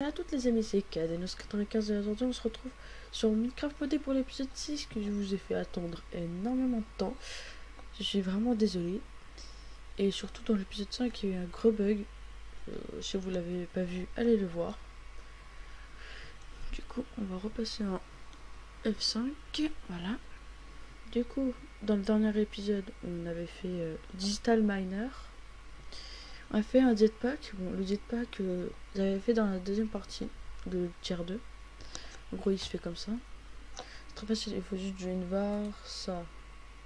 Salut à toutes les amis, c'est Cad et 95 et aujourd'hui on se retrouve sur Minecraft modé pour l'épisode 6 que je vous ai fait attendre énormément de temps. Je suis vraiment désolé. Et surtout dans l'épisode 5 il y a eu un gros bug. Si vous l'avez pas vu, allez le voir. Du coup on va repasser en F5. Voilà. Du coup dans le dernier épisode on avait fait Digital Miner. On a fait un jetpack. Bon, le jetpack j'avais fait dans la deuxième partie de tier 2. En gros il se fait comme ça. C'est très facile, il faut juste jouer une var, ça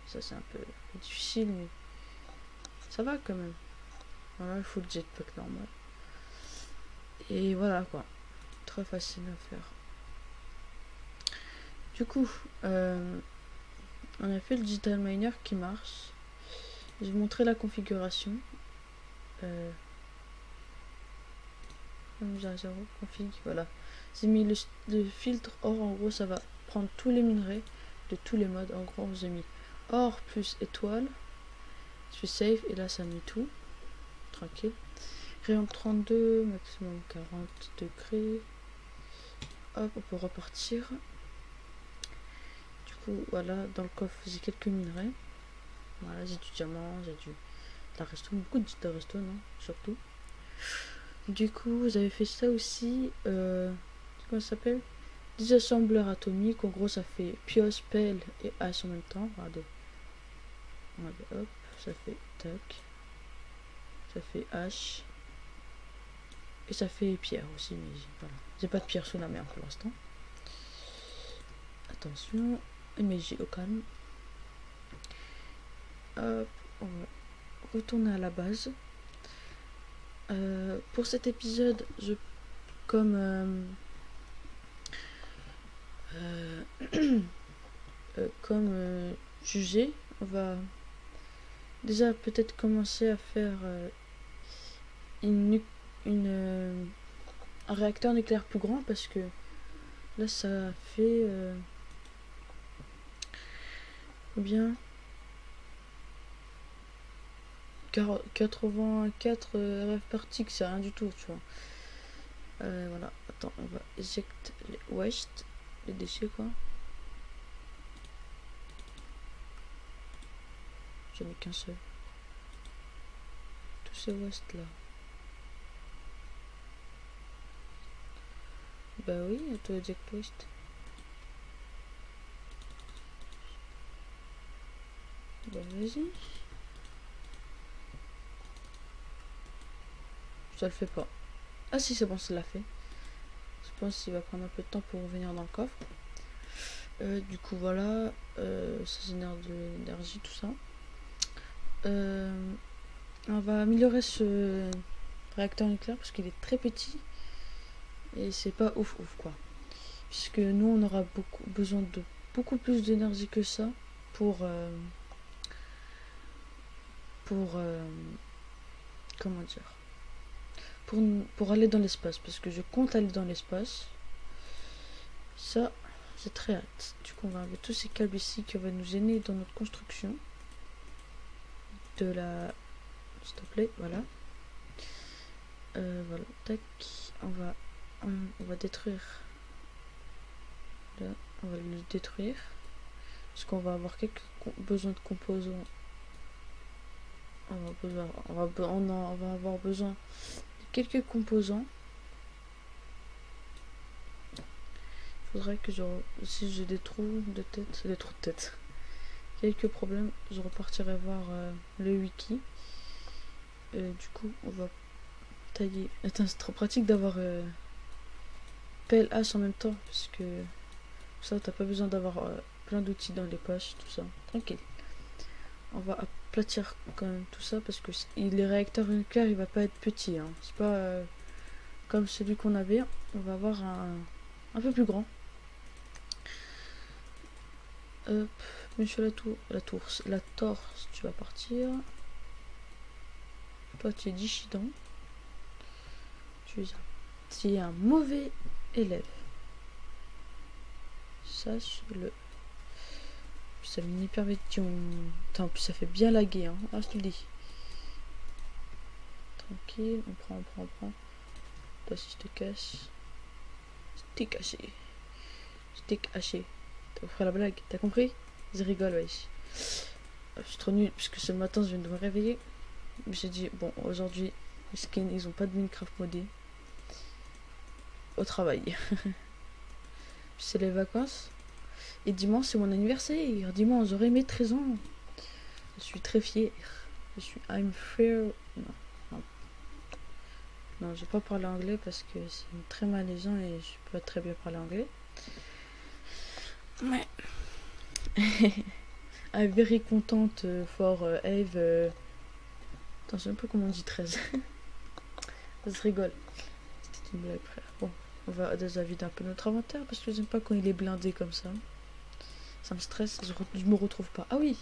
c'est un peu difficile mais ça va quand même. Voilà, il faut le jetpack normal. Et voilà quoi, très facile à faire. Du coup, on a fait le digital miner qui marche. Je vais vous montrer la configuration. Config, voilà. J'ai mis le filtre or, en gros ça va prendre tous les minerais de tous les modes. En gros j'ai mis or plus étoile. Je fais save et là ça a mis tout. Tranquille. Rayon 32, maximum 40 degrés. Hop, on peut repartir. Du coup, voilà, dans le coffre, j'ai quelques minerais. Voilà, j'ai du diamant, j'ai du d'arresto, beaucoup de resto, non, surtout. Du coup, vous avez fait ça aussi. Comment ça s'appelle? Des assembleurs atomiques. En gros, ça fait pioche, pelle et hache en même temps. Regardez. Regardez, hop, ça fait tac. Ça fait hache. Et ça fait pierre aussi, mais voilà. J'ai pas de pierre sous la mer pour l'instant. Attention, mais j'ai au calme. Hop, on va retourner à la base. Pour cet épisode, comme jugé, on va déjà peut-être commencer à faire un réacteur nucléaire plus grand parce que là ça fait bien 84 RF par tick, c'est rien du tout, tu vois. Voilà, attends, on va éjecter les waste, les déchets quoi. J'en ai qu'un seul. Tous ces waste là. Bah oui, auto eject waste. Bah vas-y. Ça le fait pas. Ah si, c'est bon, ça l'a fait. Je pense qu'il va prendre un peu de temps pour revenir dans le coffre. Du coup voilà, ça génère de l'énergie, tout ça. On va améliorer ce réacteur nucléaire parce qu'il est très petit et c'est pas ouf quoi. Puisque nous on aura besoin de beaucoup plus d'énergie que ça pour comment dire, pour aller dans l'espace, parce que je compte aller dans l'espace. Ça, j'ai très hâte. Du coup, on va enlever tous ces câbles ici qui vont nous gêner dans notre construction de la... S'il te plaît, voilà. Voilà, tac. On va détruire. Là, on va le détruire. Parce qu'on va avoir quelques besoins de composants. On va avoir besoin de quelques composants. Il faudrait que si j'ai des trous de tête, quelques problèmes, je repartirai voir le wiki. Du coup, on va tailler. Attends, c'est trop pratique d'avoir pelle hache en même temps, parce que ça, t'as pas besoin d'avoir plein d'outils dans les poches, tout ça. Tranquille. On va aplatir quand même tout ça, parce que les réacteurs nucléaires, il va pas être petit. Hein. C'est pas comme celui qu'on avait. On va avoir un peu plus grand. Hop, monsieur la torse, tu vas partir. Toi, tu es dissident. Tu es un mauvais élève. Sache-le. Ça met une hypervision. Attends, puis ça fait bien laguer, hein. Ah, je te le dis. Tranquille, on prend. Toi, si je te casse. t'es caché. Je t'ai caché. T'as compris la blague? T'as compris? Je rigole, wesh. Je suis trop nul puisque ce matin je viens de me réveiller. J'ai dit, bon, aujourd'hui, les skins ils ont pas de Minecraft modé. Au travail. C'est les vacances. Et dimanche, c'est mon anniversaire. Dimanche, j'aurai mes 13 ans. Je suis très fière. Je suis I'm fair. Non, non. Non, je vais pas parler anglais parce que c'est très malaisant et je peux pas très bien parler anglais. Mais. I'm very content for Eve. Attends, je sais même pas comment on dit 13. Ça se rigole. C'était une blague, frère. Bon, on va désavide un peu notre inventaire parce que j'aime pas quand il est blindé comme ça. Ça me stresse, je me retrouve pas. Ah oui,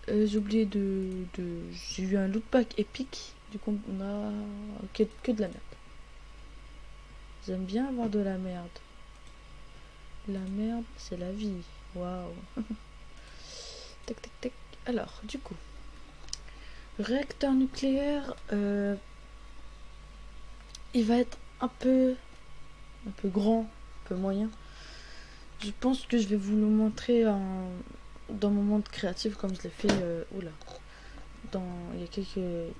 j'ai oublié j'ai eu un loot pack épique. Du coup, on a que de la merde. J'aime bien avoir de la merde. La merde, c'est la vie. Waouh. Tac, tac, tac. Alors, du coup, réacteur nucléaire, il va être un peu grand, un peu moyen. Je pense que je vais vous le montrer dans mon monde créatif comme je l'ai fait. Oula. Il y a quelques.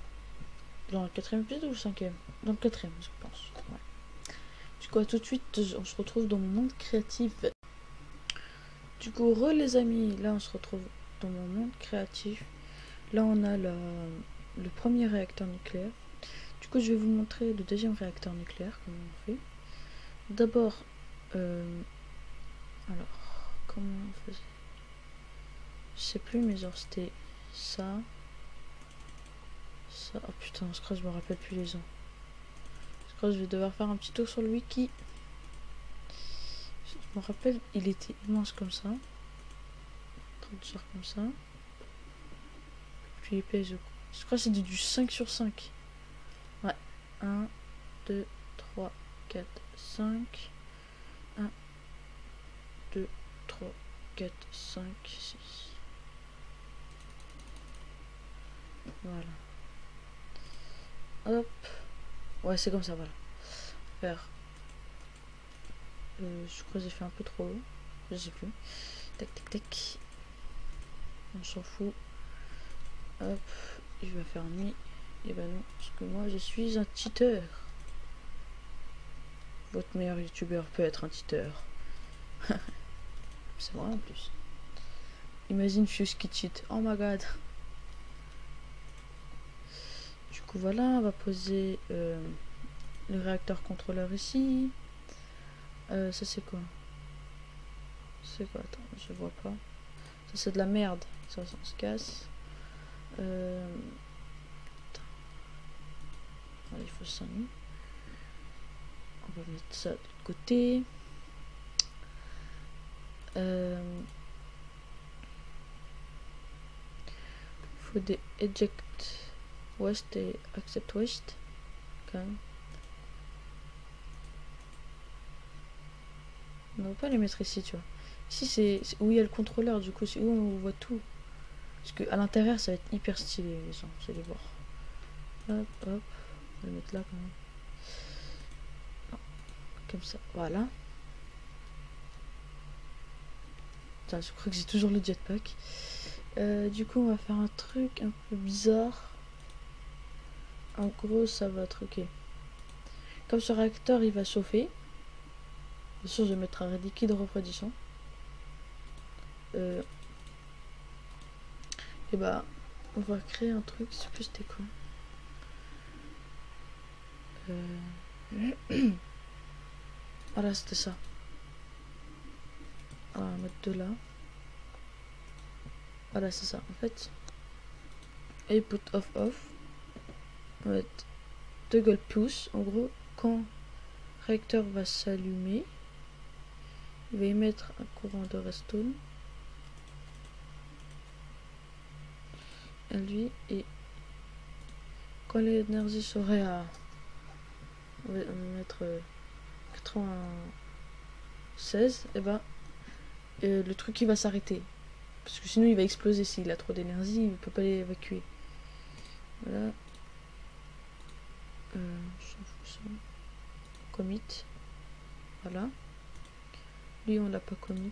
Dans le 4e épisode ou le 5e? Dans le 4e, je pense. Ouais. Du coup, à tout de suite, on se retrouve dans mon monde créatif. Du coup, les amis, là on se retrouve dans mon monde créatif. Là on a le premier réacteur nucléaire. Du coup, je vais vous montrer le deuxième réacteur nucléaire, comment on fait. D'abord, alors, comment on faisait? Je sais plus, mais genre c'était ça. Ça. Oh putain, je crois que je me rappelle plus les gens. Je crois que je vais devoir faire un petit tour sur le wiki. Je me rappelle, il était immense comme ça. 30 heures comme ça. Puis épais, je crois que c'est du 5 sur 5. Ouais. 1, 2, 3, 4, 5. 1, 2, 3, 4, 5, 6. Voilà. Hop. Ouais, c'est comme ça, voilà. Faire. Je crois que j'ai fait un peu trop haut. Je sais plus. Tac, tac, tac. On s'en fout. Hop. Je vais faire nuit. Et ben non, parce que moi je suis un cheater. Votre meilleur youtubeur peut être un cheater. C'est vrai en plus. Imagine Fuse qui cheat. Oh my god. Du coup voilà, on va poser le réacteur contrôleur ici. Ça c'est quoi? C'est quoi? Attends, je vois pas. Ça c'est de la merde. Ça on se casse. Allez, il faut ça. On va mettre ça de côté. Faut des eject waste et accept waste quand même. On ne va pas les mettre ici, tu vois. Ici c'est où il y a le contrôleur, du coup c'est où on voit tout. Parce que à l'intérieur ça va être hyper stylé les gens, vous allez voir. Hop, hop, on va le mettre là quand même. Non, comme ça, voilà. Putain, je crois que j'ai toujours le jetpack. Du coup on va faire un truc un peu bizarre. En gros ça va être ok. Comme ce réacteur il va chauffer. Bien sûr je vais mettre un liquide refroidissant. Et bah on va créer un truc, je sais plus c'était quoi. Voilà c'était ça. Alors on va mettre de là. Voilà c'est ça en fait. Output off off. On va mettre toggle plus. En gros quand le réacteur va s'allumer, il va émettre un courant de redstone. Lui et quand l'énergie serait à, on va mettre 96, et ben le truc il va s'arrêter parce que sinon il va exploser. S'il a trop d'énergie il peut pas l'évacuer. Voilà. Je s'en fout ça. Commit. Voilà. Lui, on l'a pas commit.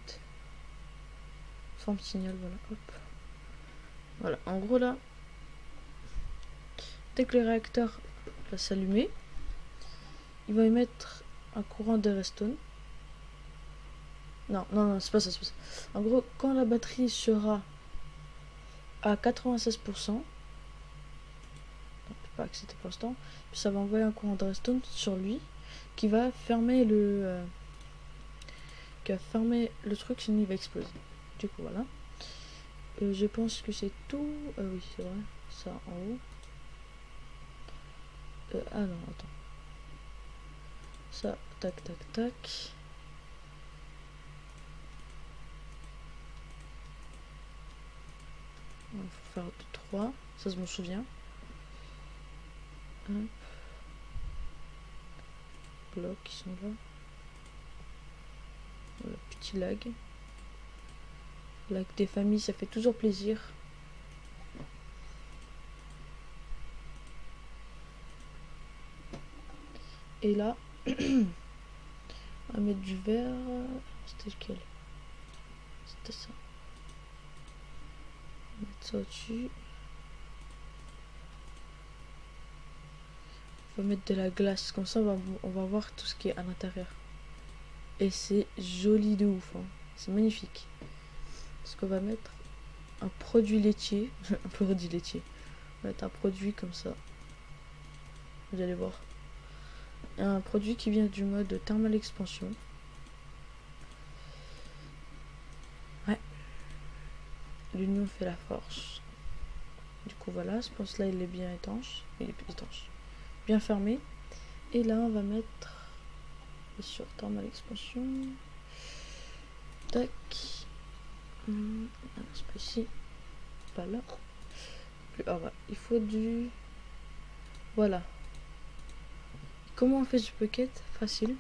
Forme signal, voilà. Hop. Voilà. En gros, là, dès que le réacteur va s'allumer, il va émettre un courant de redstone. Non, non, non, c'est pas ça, c'est pas ça. En gros, quand la batterie sera à 96%, on peut pas accepter pour l'instant, ça va envoyer un courant de redstone sur lui qui va fermer le truc, sinon il va exploser. Du coup, voilà. Je pense que c'est tout. Oui, c'est vrai. Ça en haut. Ah non, attends. Ça, tac, tac, tac. Il faut faire 2, 3. Ça, je m'en souviens. Hop. Blocs qui sont là. Voilà, petit lag. Lag des familles, ça fait toujours plaisir. Et là, on va mettre du vert. C'était lequel? C'était ça. On va mettre ça au-dessus. On va mettre de la glace. Comme ça, on va voir tout ce qui est à l'intérieur. Et c'est joli de ouf. Hein. C'est magnifique. Parce qu'on va mettre un produit laitier. Un produit laitier. On va mettre un produit comme ça. Vous allez voir. Un produit qui vient du mode thermal expansion. Ouais. L'union fait la force. Du coup voilà, je pense là il est bien étanche. Il est étanche. Bien fermé. Et là on va mettre sur thermal expansion. Tac. C'est pas ici. Pas là. Ah ouais. Il faut du. Voilà. Comment on fait du bucket? Facile.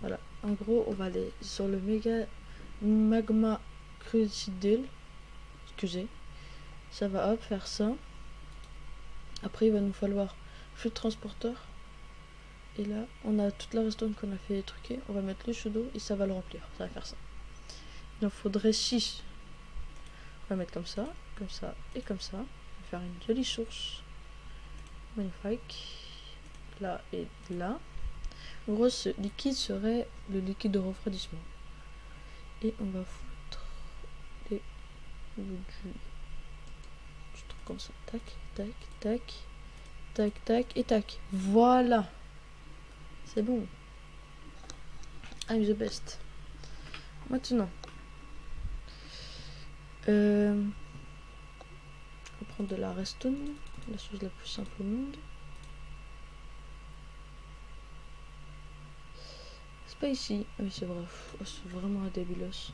Voilà. En gros, on va aller sur le magma crucible. Excusez. Ça va hop faire ça. Après, il va nous falloir flux transporteur. Et là, on a toute la redstone qu'on a fait truquer. On va mettre le chou d'eau et ça va le remplir. Ça va faire ça. Il en faudrait 6. On va mettre comme ça et comme ça. On va faire une jolie source. Magnifique. Là et là. En gros, ce liquide serait le liquide de refroidissement. Et on va foutre du truc comme ça. Tac, tac, tac, tac, tac et tac. Voilà. C'est bon. I'm the best. Maintenant. On va prendre de la redstone. La chose la plus simple au monde. Pas ici. Ah oui, c'est vrai. Oh, c'est vraiment un débilos.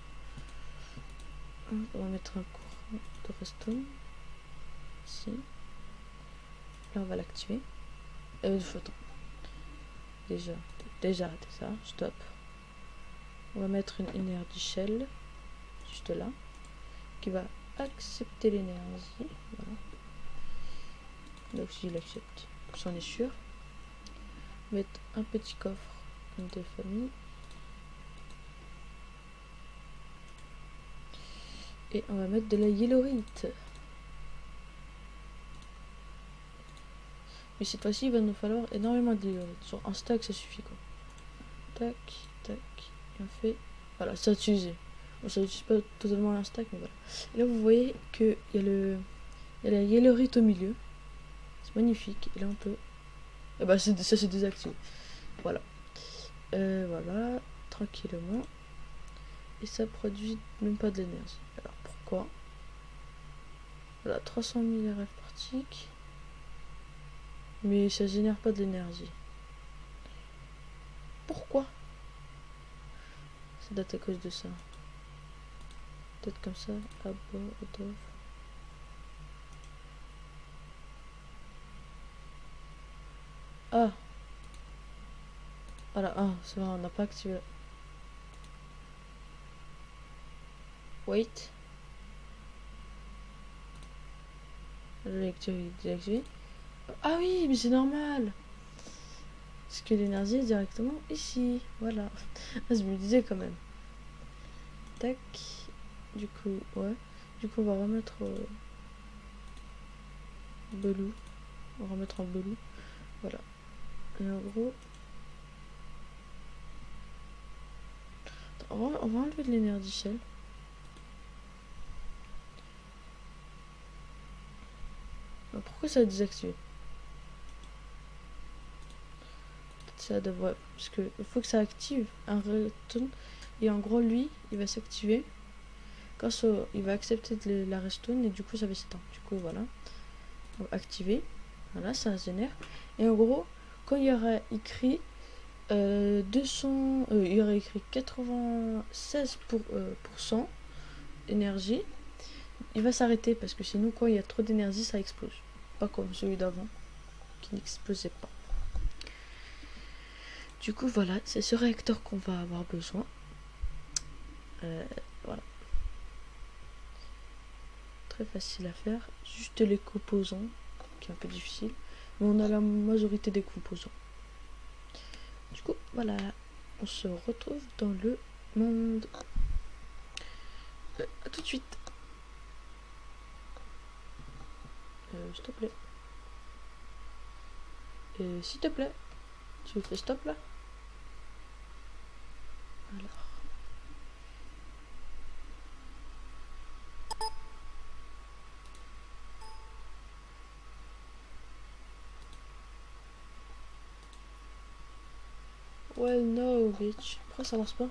On va mettre un courant de redstone. Ici. Là, on va l'activer. Attends. Déjà arrêté ça. Stop. On va mettre une énergie shell. Juste là. Qui va accepter l'énergie. Voilà. Donc, s'il accepte, j'en est sûr. Mettre un petit coffre de famille. Et on va mettre de la yellowite. Mais cette fois-ci, il va nous falloir énormément de yellowite. Sur un stack, ça suffit quoi. Tac, tac. Et on fait. Voilà, ça utilisé. Bon, ça n'utilise pas totalement un stack, mais voilà. Et là, vous voyez qu'il y a il y a la yellowite au milieu. C'est magnifique. Et là, on peut. Et bah, ça, c'est désactivé. Voilà. Voilà. Tranquillement. Et ça produit même pas de l'énergie. Alors pourquoi? Voilà, 300 000 RF par tick. Mais ça génère pas de l'énergie. Pourquoi? Ça date à cause de ça. Peut-être comme ça. Above. Ah. Voilà, ah, c'est vrai, on n'a pas activé. Wait. Je l'ai activé. Ah oui, mais c'est normal. Parce que l'énergie est directement ici. Voilà. Ah, je me disais quand même. Tac. Du coup, ouais. Du coup, on va remettre Belou. On va remettre en Belou. Voilà. Et en gros... on va enlever de l'énergie shell. Pourquoi ça a désactivé? Ça devrait... Parce que il faut que ça active un redstone. Et en gros, lui, il va s'activer. Quand il va accepter la redstone. Et du coup, ça va s'éteindre. Du coup, voilà. On va activer. Voilà, ça génère. Et en gros, quand il y aura écrit 200... il y aurait écrit 96% énergie. Il va s'arrêter parce que sinon, quand il y a trop d'énergie, ça explose. Pas comme celui d'avant qui n'explosait pas. Du coup, voilà, c'est ce réacteur qu'on va avoir besoin. Voilà. Très facile à faire. Juste les composants, qui est un peu difficile. Mais on a la majorité des composants. Du coup, voilà. On se retrouve dans le monde. À tout de suite. S'il te plaît. S'il te plaît. Tu fais stop là. Alors. Well, no, bitch. Pourquoi ça lance pas?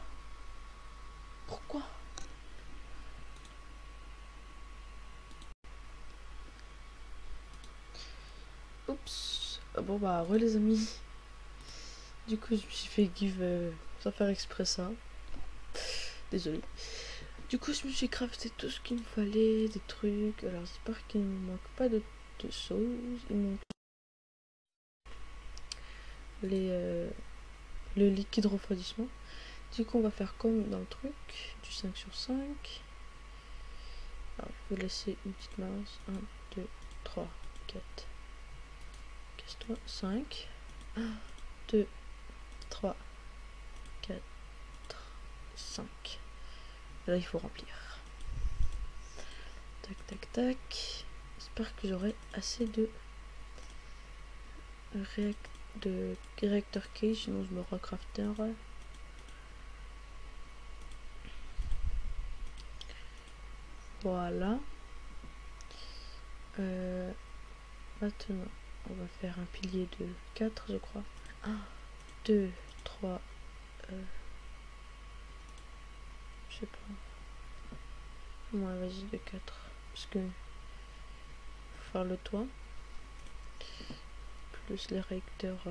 Pourquoi? Oups. Bon bah, ouais les amis. Du coup, je me suis fait give sans faire exprès ça. Désolé. Du coup, je me suis crafté tout ce qu'il me fallait, des trucs. Alors, j'espère qu'il ne me manque pas de choses. Il manque le liquide refroidissement. Du coup, on va faire comme dans le truc, du 5 sur 5. Alors, je vais laisser une petite marge. 1, 2, 3, 4. Casse-toi. 5. 1, 2, 3, 4, 5. Là, il faut remplir. Tac, tac, tac. J'espère que j'aurai assez de réacteur cage, sinon je me recrafterai. Voilà. Maintenant, on va faire un pilier de 4, je crois. 1, 2, 3. Je sais pas. Ouais, vas-y, de 4. Parce que faut faire le toit. Plus les réacteurs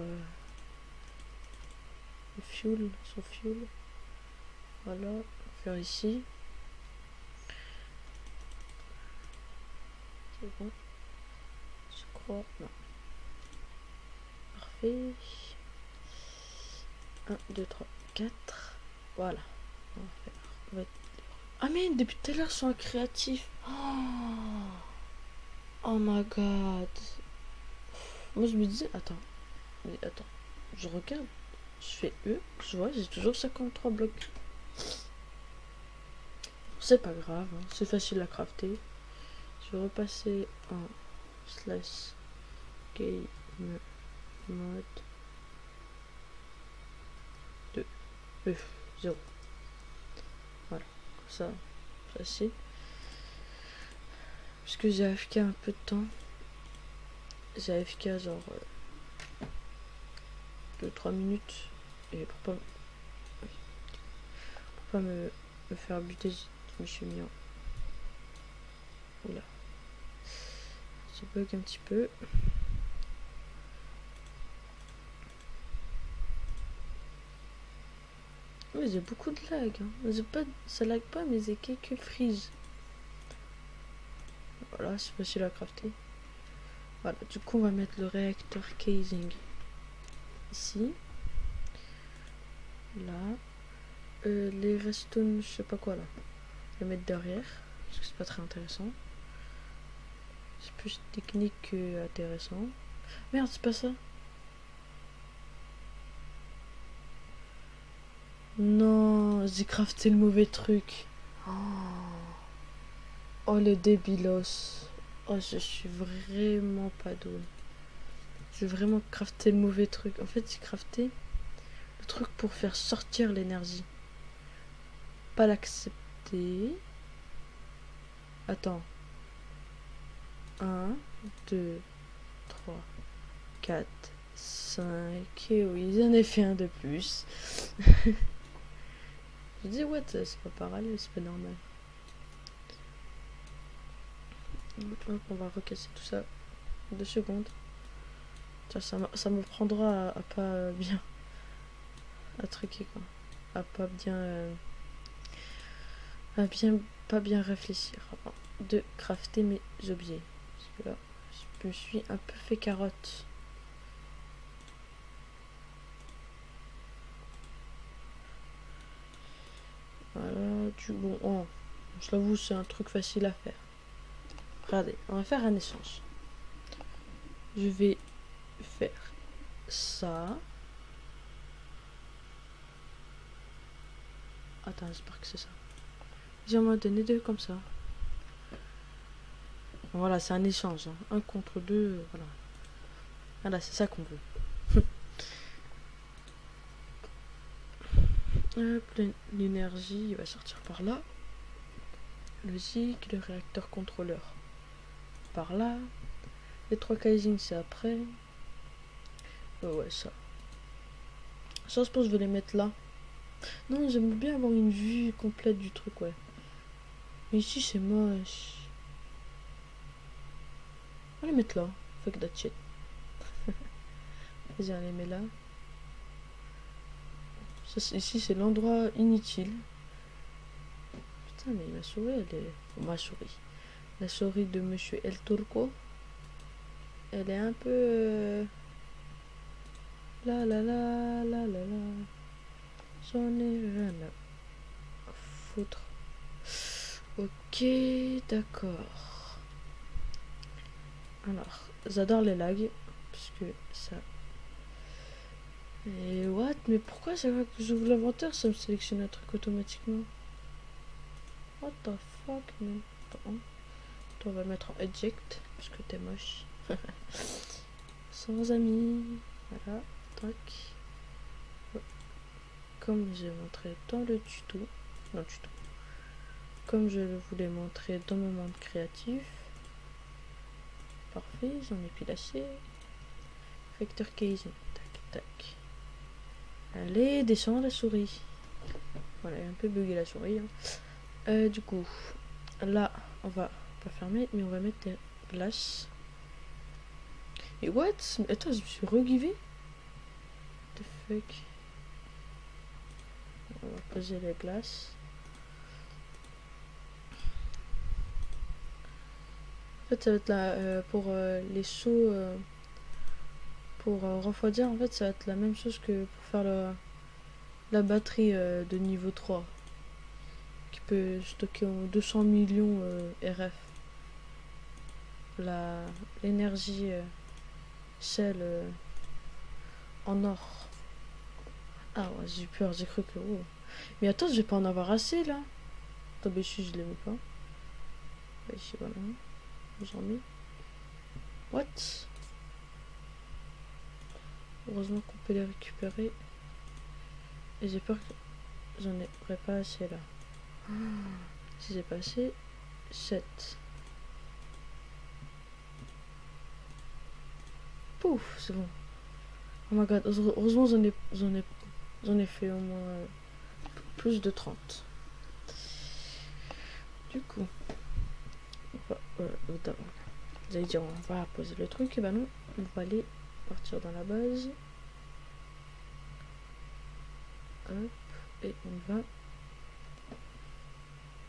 fuel, son fuel. Voilà. Faire ici. C'est bon. Je crois. Non. Parfait. 1, 2, 3, 4. Voilà. On va faire. On va être... Ah mais depuis tout à l'heure, ils sont créatifs. Oh my god. Moi je me disais, attends. Mais attends. Je regarde. Je fais E. Je vois, j'ai toujours 53 blocs. C'est pas grave. Hein. C'est facile à crafter. Je vais repasser en slash game mode 2. 0. Voilà. Ça, facile. Parce que j'ai AFK un peu de temps. J'ai AFK genre 2-3 minutes. Et pour pas me faire buter, je me suis mis en... Oula. Ça bug un petit peu. Oui, j'ai beaucoup de lag. Hein. Pas, ça lag pas, mais j'ai quelques freeze. Voilà, c'est facile à crafter. Voilà, du coup, on va mettre le réacteur casing ici. Là. Les redstone, je sais pas quoi là. Le mettre derrière, parce que c'est pas très intéressant. C'est plus technique que intéressant. Merde, c'est pas ça. Non, j'ai crafté le mauvais truc. Oh, oh le débilos. Oh, je suis vraiment pas douée. J'ai vraiment crafté le mauvais truc. En fait, j'ai crafté le truc pour faire sortir l'énergie. Pas l'accepter. Attends. 1, 2, 3, 4, 5. Et oui, j'en ai fait un de plus. Je dis, what, c'est pas parallèle, c'est pas normal. Hop, on va recasser tout ça. 2 secondes. Tiens, ça me prendra à pas bien. À truquer, quoi. À pas bien. Pas bien réfléchir avant de crafter mes objets. Parce que là, je me suis un peu fait carotte. Voilà, bon, oh, je l'avoue, c'est un truc facile à faire. Regardez, on va faire un échange. Je vais faire ça. Attends, j'espère que c'est ça. J'ai m'en donné 2 comme ça. Voilà, c'est un échange. Hein. 1 contre 2, voilà. Voilà, c'est ça qu'on veut. Hop, l'énergie va sortir par là. Logique, le réacteur contrôleur par là. Les 3 casings, c'est après. Ouais, ça. Ça, je pense que je vais les mettre là. Non, j'aimerais bien avoir une vue complète du truc, ouais. Mais ici, c'est moche. On va les mettre là. Fuck that shit. Vas-y, on les met là. Ça, ici, c'est l'endroit inutile. Putain, mais ma souris, elle est... Ma souris. La souris de Monsieur El Turco. Elle est un peu... La la la la la la. J'en ai rien à foutre. Ok, d'accord. Alors, j'adore les lags. Parce que ça... Et what? Mais pourquoi c'est vrai que j'ouvre l'inventaire, ça me sélectionne un truc automatiquement? What the fuck, man? Bon. On va mettre en eject, parce que t'es moche. Sans amis. Voilà, tac. Comme j'ai montré dans le tuto. Dans le tuto. Comme je le voulais montrer dans mon monde créatif. Parfait, j'en ai pile assez. Factor casing. Tac, tac. Allez, descends la souris. Voilà, un peu bugué la souris. Hein. Du coup, là, on va pas fermer, mais on va mettre des glaces. Et what? Attends, je me suis regivé? What the fuck? On va poser les glaces. En fait, ça va être là pour les seaux. Pour refroidir, en fait, ça va être la même chose que pour faire la batterie de niveau 3. Qui peut stocker 200 millions RF. L'énergie celle en or. Ah ouais, j'ai eu peur, j'ai cru que... Oh. Mais attends, je vais pas en avoir assez là. Attends, mais je les mets pas. Bah, ici, voilà. J'en mets. What? Heureusement qu'on peut les récupérer. Et j'ai peur que j'en aurais pas assez là. Si j'ai pas assez, 7. Pouf, c'est bon. Oh my god, heureusement j'en ai fait au moins plus de 30. Du coup, j'allais dire on va poser le truc, et ben non, on va aller partir dans la base. Hop, et on va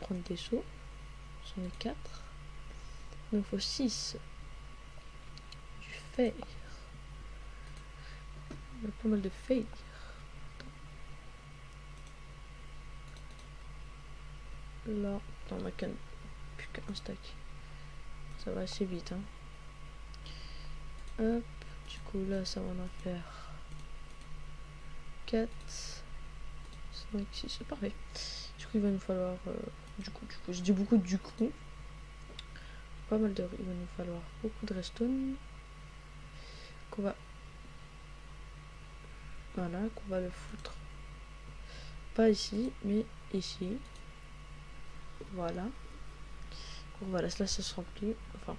prendre des seaux. J'en ai 4. Il nous faut 6. Du fer. Il y a pas mal de fer. Là, on a plus qu'un stack. Ça va assez vite. Hein. Hop, du coup là, ça va en faire 4, 5, 6, c'est parfait. Du coup, il va nous falloir... du coup, je dis beaucoup du coup. Pas mal d'heures. Il va nous falloir beaucoup de redstone. Qu'on va... Voilà, qu'on va le foutre. Pas ici, mais ici. Voilà. Voilà, là, ça se remplit. Enfin,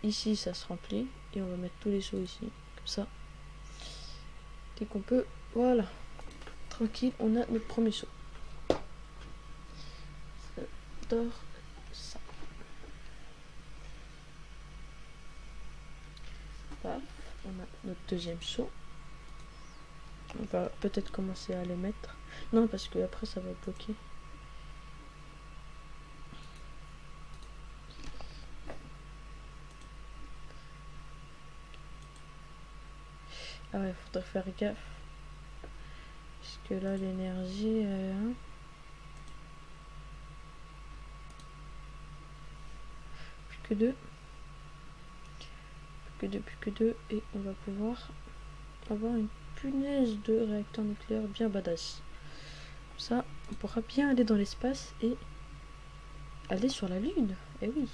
ici, ça se remplit. Et on va mettre tous les seaux ici. Comme ça. Dès qu'on peut. Voilà. Tranquille, on a notre premier seau. J'adore ça. Paf, on a notre deuxième seau. On va peut-être commencer à les mettre. Non, parce que après ça va bloquer. Ah ouais, faudrait faire gaffe. Parce que là, l'énergie... plus que deux. Plus que deux. Et on va pouvoir avoir une punaise de réacteur nucléaire bien badass. Comme ça, on pourra bien aller dans l'espace et aller sur la Lune. Eh oui.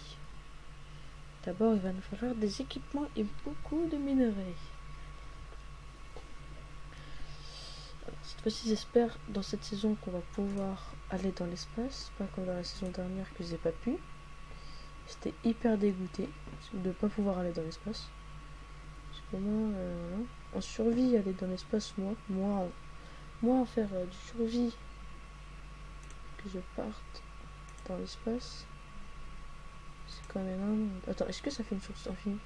D'abord, il va nous falloir des équipements et beaucoup de minerais. Cette fois-ci, j'espère dans cette saison qu'on va pouvoir aller dans l'espace. Pas comme dans la saison dernière que j'ai pas pu. J'étais hyper dégoûté de ne pas pouvoir aller dans l'espace. Parce que moi, en survie, aller dans l'espace, moi en faire du survie, que je parte dans l'espace, c'est quand même un... Attends, est-ce que ça fait une source infinie?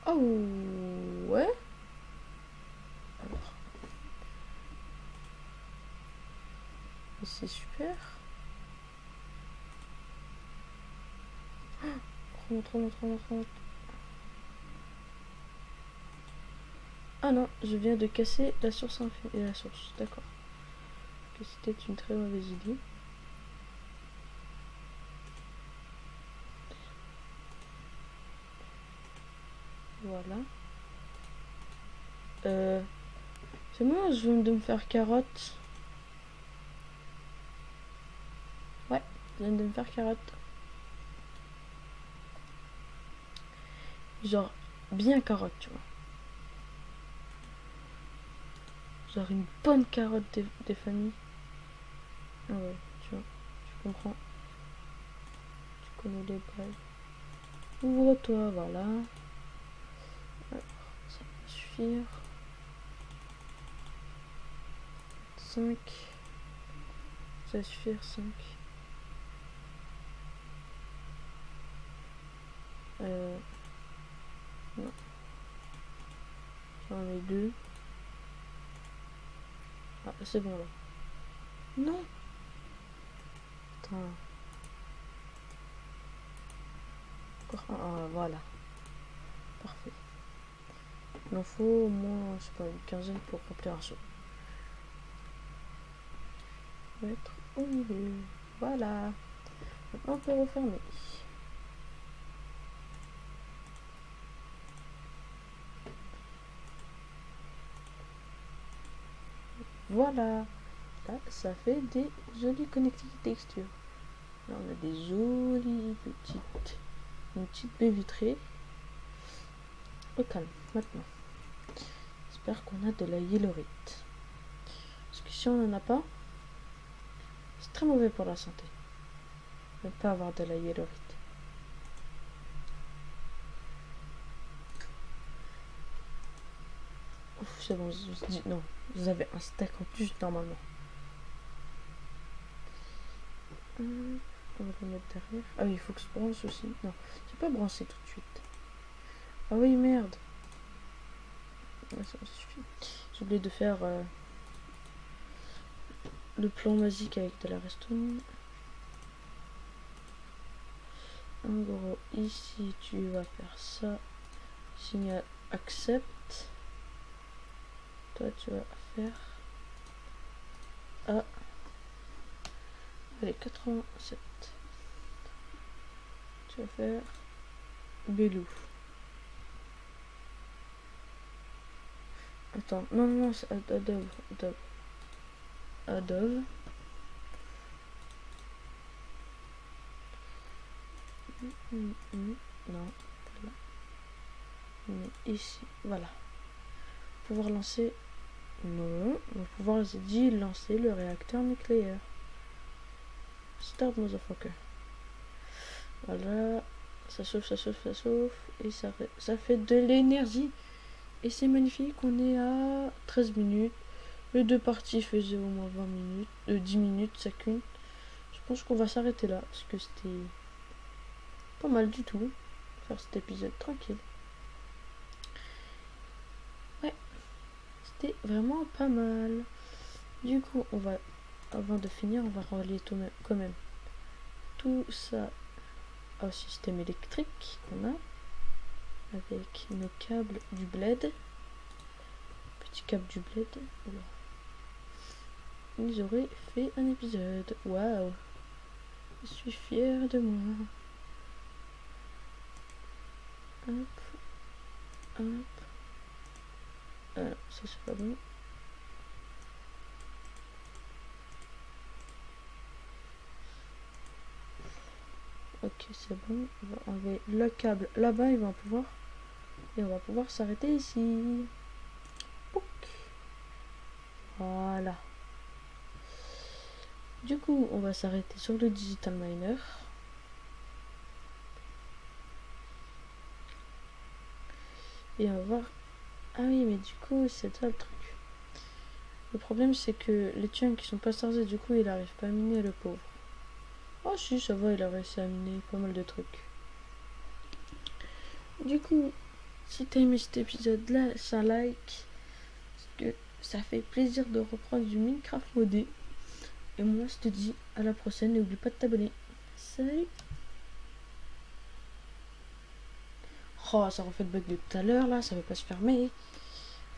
Oh, ouais. Alors, c'est super. Remonte. Ah non, je viens de casser la source infinie. La source, d'accord. Que c'était une très mauvaise idée. Voilà. C'est moi, je viens de me faire carotte. Ouais, je viens de me faire carotte. Genre, bien carotte, tu vois. Genre une bonne carotte des familles. Ah ouais, tu vois, tu comprends. Tu connais les bases. Ouvre-toi, voilà. Alors, ça va suffire. 5. Ça va suffire, 5. Non. J'en ai 2. Ah, c'est bon là. Non. Attends. Encore un. Ah, voilà. Parfait. Il en faut au moins, je sais pas, une quinzaine pour remplir un seau. On va être au milieu. Voilà. Maintenant on peut refermer. Voilà. Là, ça fait des jolies connectivités textures. Là, on a des jolies petites... Une petite baie vitrée. Au calme, maintenant. J'espère qu'on a de la yellorite. Parce que si on n'en a pas, c'est très mauvais pour la santé. Ne pas avoir de la yellorite. Ouf, c'est bon, non. Vous avez un stack en plus normalement. On va le mettre derrière. Ah oui, il faut que je branche aussi. Non, je vais pas brancher tout de suite. Ah oui, merde. Ouais, ça suffit. J'ai oublié de faire le plan magique avec de la redstone. En gros, ici, tu vas faire ça. Signal accept. Toi, tu vas faire A. Allez, 87. Tu vas faire Belou. Attends, non, c'est Adobe. Adobe. Non, là. Mais ici, voilà. Pouvoir lancer. Non, on va pouvoir dit lancer le réacteur nucléaire. Start motherfucker. Voilà. Ça chauffe, ça chauffe, ça chauffe. Et ça fait de l'énergie. Et c'est magnifique. On est à 13 minutes. Les deux parties faisaient au moins 20 minutes. 10 minutes chacune. Je pense qu'on va s'arrêter là. Parce que c'était pas mal du tout. Faire cet épisode tranquille. Ouais. C'était vraiment pas mal. Du coup, on va, avant de finir, on va relier quand même tout ça au système électrique qu'on a avec nos câbles du bled. Petit câble du bled. Voilà. Ils auraient fait un épisode. Waouh! Je suis fière de moi. Hop. Hop. Ça c'est pas bon. Ok, c'est bon. On va enlever le câble là-bas. Il va pouvoir. Et on va pouvoir s'arrêter ici. Pouc. Voilà. Du coup, on va s'arrêter sur le Digital Miner. Et on va voir. Ah oui, mais du coup, c'est ça le truc. Le problème, c'est que les chunks qui sont pas chargés, du coup, il arrive pas à miner, le pauvre. Oh si, ça va, il a réussi à miner pas mal de trucs. Du coup, si t'as aimé cet épisode-là, lâche un like. Parce que ça fait plaisir de reprendre du Minecraft modé. Et moi, je te dis à la prochaine. N'oublie pas de t'abonner. Salut! Oh, ça refait le bug de tout à l'heure, là. Ça veut pas se fermer.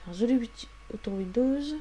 Un joli petit auto Windows.